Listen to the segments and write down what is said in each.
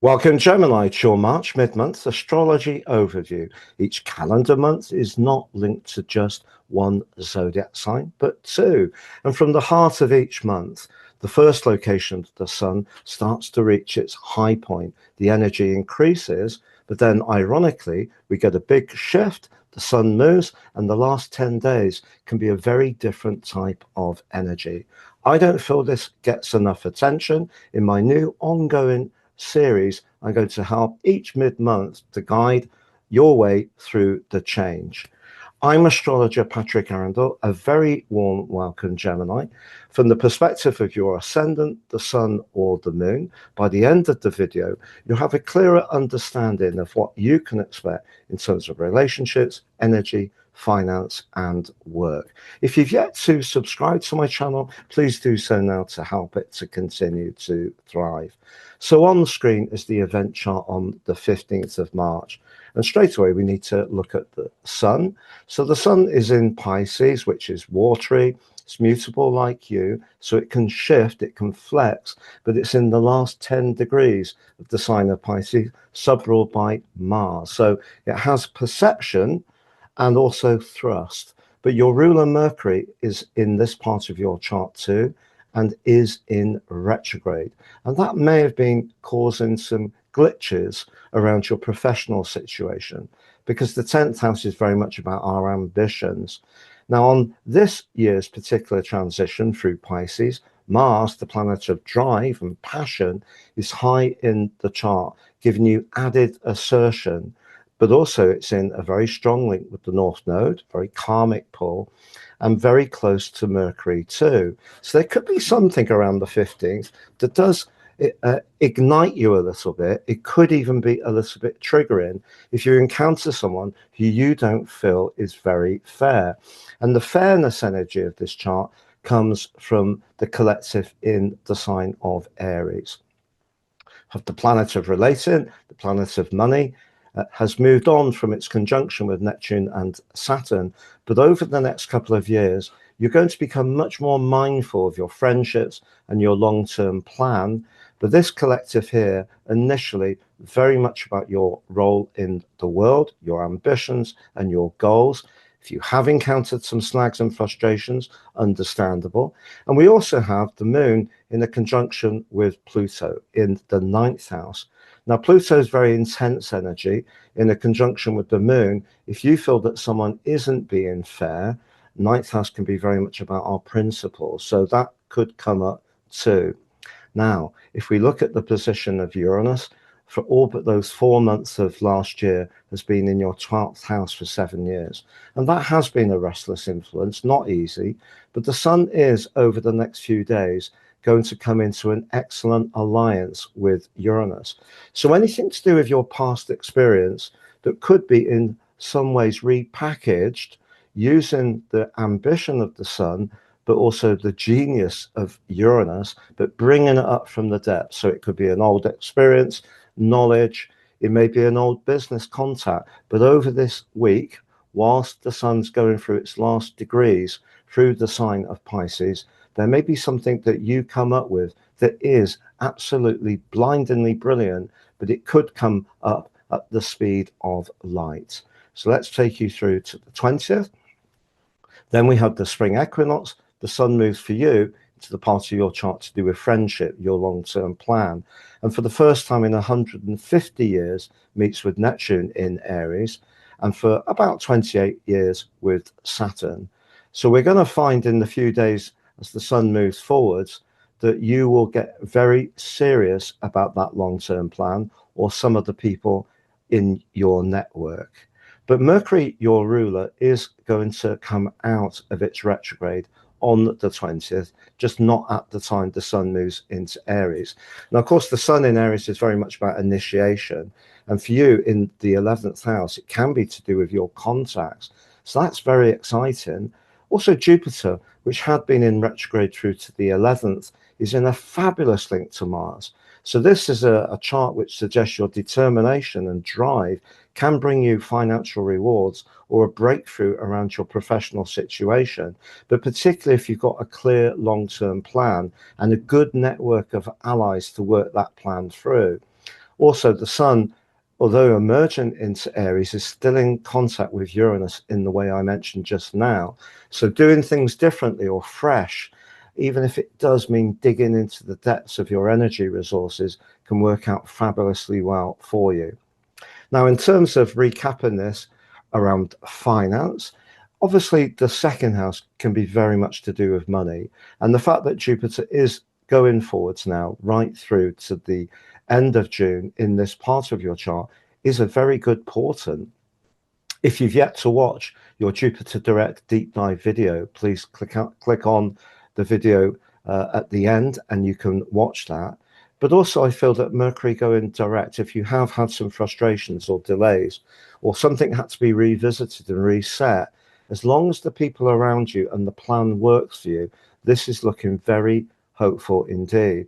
Welcome, Gemini, to your March mid-month astrology overview. Each calendar month is not linked to just one zodiac sign, but two. And from the heart of each month, the first location of the sun starts to reach its high point. The energy increases, but then ironically, we get a big shift. The sun moves, and the last 10 days can be a very different type of energy. I don't feel this gets enough attention. In my new ongoing series, I'm going to help each mid-month to guide your way through the change. I'm astrologer Patrick Arundell. A very warm welcome, Gemini. From the perspective of your ascendant, the sun or the moon, by the end of the video, you'll have a clearer understanding of what you can expect in terms of relationships, energy, finance and work. If you've yet to subscribe to my channel, please do so now to help it to continue to thrive. So on the screen is the event chart on the 15th of March. And straight away, we need to look at the sun. So the sun is in Pisces, which is watery. It's mutable like you, so it can shift, it can flex, but it's in the last 10 degrees of the sign of Pisces, sub-ruled by Mars. So it has perception and also thrust. But your ruler Mercury is in this part of your chart too, and is in retrograde. And that may have been causing some glitches around your professional situation, because the 10th house is very much about our ambitions. Now, on this year's particular transition through Pisces, Mars, the planet of drive and passion, is high in the chart, giving you added assertion. But also it's in a very strong link with the North Node, very karmic pull, and very close to Mercury too. So there could be something around the 15th that does ignite you a little bit. It could even be a little bit triggering if you encounter someone who you don't feel is very fair. And the fairness energy of this chart comes from the collective in the sign of Aries. Have the planet of relating, the planet of money, has moved on from its conjunction with Neptune and Saturn, but over the next couple of years, you're going to become much more mindful of your friendships and your long-term plan. But this collective here, initially, very much about your role in the world, your ambitions and your goals. If you have encountered some snags and frustrations, understandable. And we also have the moon in a conjunction with Pluto in the 9th house. Now, Pluto is very intense energy in a conjunction with the moon. If you feel that someone isn't being fair, 9th house can be very much about our principles. So that could come up too. Now, if we look at the position of Uranus, for all but those 4 months of last year, has been in your 12th house for 7 years. And that has been a restless influence, not easy. But the sun is, over the next few days, going to come into an excellent alliance with Uranus. So anything to do with your past experience that could be in some ways repackaged using the ambition of the sun, but also the genius of Uranus, but bringing it up from the depths. So it could be an old experience, knowledge, it may be an old business contact, but over this week, whilst the sun's going through its last degrees through the sign of Pisces, there may be something that you come up with that is absolutely blindingly brilliant, but it could come up at the speed of light. So let's take you through to the 20th. Then we have the spring equinox. The sun moves for you to the part of your chart to do with friendship, your long-term plan. And for the first time in 150 years, meets with Neptune in Aries, and for about 28 years with Saturn. So we're going to find in the few days as the sun moves forwards that you will get very serious about that long-term plan or some of the people in your network. But Mercury, your ruler, is going to come out of its retrograde on the 20th, just not at the time the sun moves into Aries. Now, of course, the sun in Aries is very much about initiation. And for you in the 11th house, it can be to do with your contacts. So that's very exciting. Also, Jupiter, which had been in retrograde through to the 11th, is in a fabulous link to Mars. So this is a chart which suggests your determination and drive can bring you financial rewards or a breakthrough around your professional situation. But particularly if you've got a clear long-term plan and a good network of allies to work that plan through. Also, the sun, although emergent into Aries, is still in contact with Uranus in the way I mentioned just now. So doing things differently or fresh, even if it does mean digging into the depths of your energy resources, can work out fabulously well for you. Now, in terms of recapping this around finance, obviously the second house can be very much to do with money. And the fact that Jupiter is going forwards now, right through to the end of June in this part of your chart, is a very good portent. If you've yet to watch your Jupiter Direct deep dive video, please click on the video at the end and you can watch that. But also, I feel that Mercury going direct, if you have had some frustrations or delays, or something had to be revisited and reset, as long as the people around you and the plan works for you, this is looking very hopeful indeed.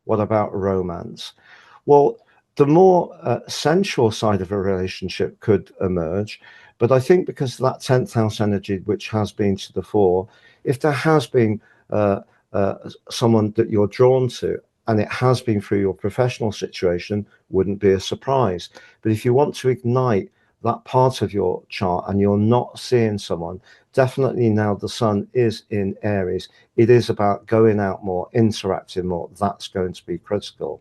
What about romance? Well, the more sensual side of a relationship could emerge, but I think because of that 10th house energy, which has been to the fore, if there has been someone that you're drawn to, and it has been through your professional situation, wouldn't be a surprise. But if you want to ignite that part of your chart and you're not seeing someone, definitely now the sun is in Aries. It is about going out more, interacting more. That's going to be critical.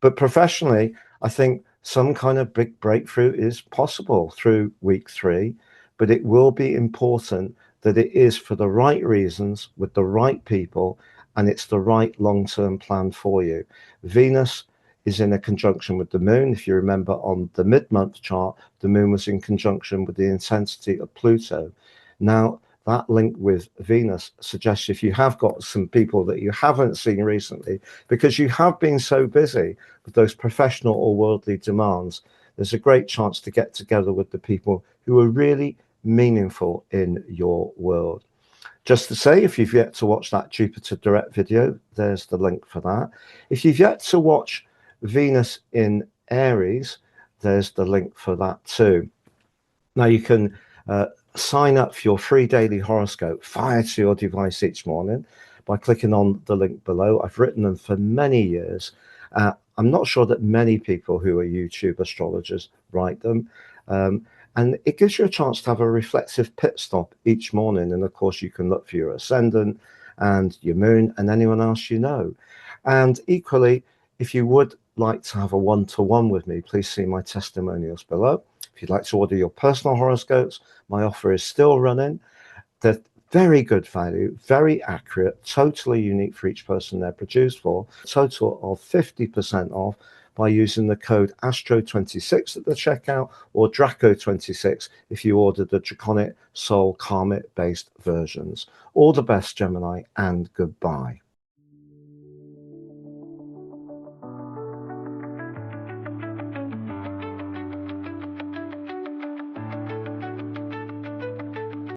But professionally, I think some kind of big breakthrough is possible through week 3, but it will be important that it is for the right reasons with the right people, and it's the right long-term plan for you. Venus is in a conjunction with the moon. If you remember on the mid-month chart, the moon was in conjunction with the intensity of Pluto. Now, that link with Venus suggests if you have got some people that you haven't seen recently, because you have been so busy with those professional or worldly demands, there's a great chance to get together with the people who are really meaningful in your world. Just to say, if you've yet to watch that Jupiter Direct video, there's the link for that. If you've yet to watch Venus in Aries, there's the link for that too. Now you can sign up for your free daily horoscope fired to your device each morning by clicking on the link below. I've written them for many years. I'm not sure that many people who are YouTube astrologers write them. And it gives you a chance to have a reflexive pit stop each morning. And of course, you can look for your ascendant and your moon and anyone else you know. And equally, if you would like to have a one-to-one with me, please see my testimonials below. If you'd like to order your personal horoscopes, my offer is still running. They're very good value, very accurate, totally unique for each person they're produced for. A total of 50% off by using the code ASTRO26 at the checkout, or DRACO26 if you order the Draconic, Soul, Karmic based versions. All the best, Gemini, and goodbye.